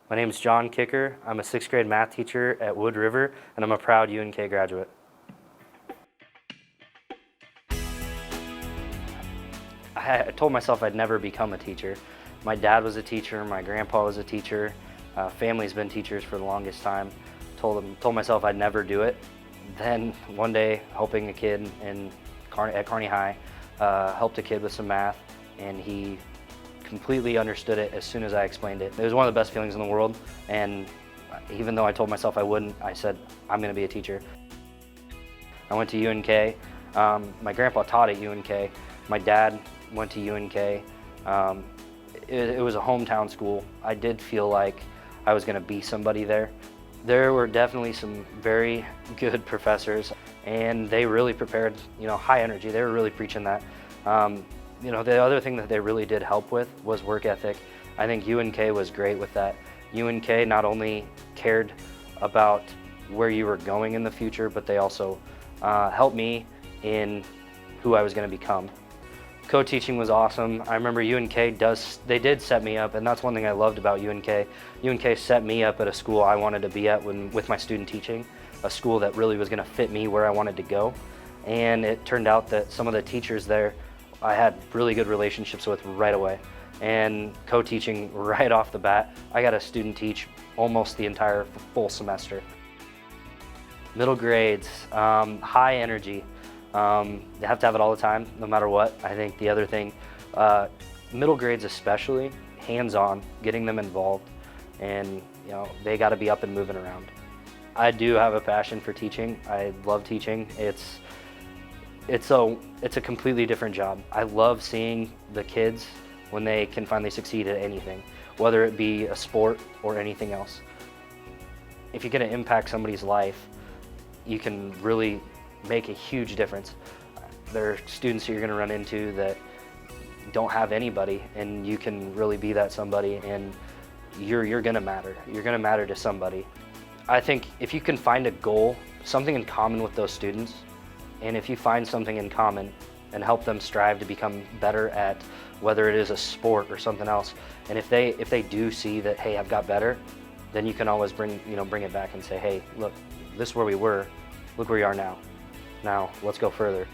My name is John Kicker. I'm a 6th grade math teacher at Wood River, and I'm a proud UNK graduate. I told myself I'd never become a teacher. My dad was a teacher, my grandpa was a teacher, family's been teachers for the longest time. Told myself I'd never do it. Then one day, helping a kid at Kearney High, helped a kid with some math, and he completely understood it as soon as I explained it. It was one of the best feelings in the world, and even though I told myself I wouldn't, I said, I'm going to be a teacher. I went to UNK. My grandpa taught at UNK. My dad went to UNK. It was a hometown school. I did feel like I was going to be somebody there. There were definitely some very good professors, and they really prepared, high energy. They were really preaching that. The other thing that they really did help with was work ethic. I think UNK was great with that. UNK not only cared about where you were going in the future, but they also helped me in who I was going to become. Co-teaching was awesome. I remember they did set me up, and that's one thing I loved about UNK. UNK set me up at a school I wanted to be at with my student teaching, a school that really was going to fit me where I wanted to go. And it turned out that some of the teachers there I had really good relationships with right away. And co-teaching right off the bat, I got a student teach almost the entire full semester. Middle grades, high energy. You have to have it all the time, no matter what. I think the other thing, middle grades especially, hands-on, getting them involved, and they got to be up and moving around. I do have a passion for teaching. I love teaching. It's a completely different job. I love seeing the kids when they can finally succeed at anything, whether it be a sport or anything else. If you're going to impact somebody's life, you can really make a huge difference. There are students you're going to run into that don't have anybody, and you can really be that somebody, and you're going to matter. You're going to matter to somebody. I think if you can find a goal, something in common with those students, and if you find something in common and help them strive to become better at whether it is a sport or something else, and if they do see that, hey, I've got better, then you can always bring it back and say, hey, look, this is where we were, look where you are now. Now let's go further.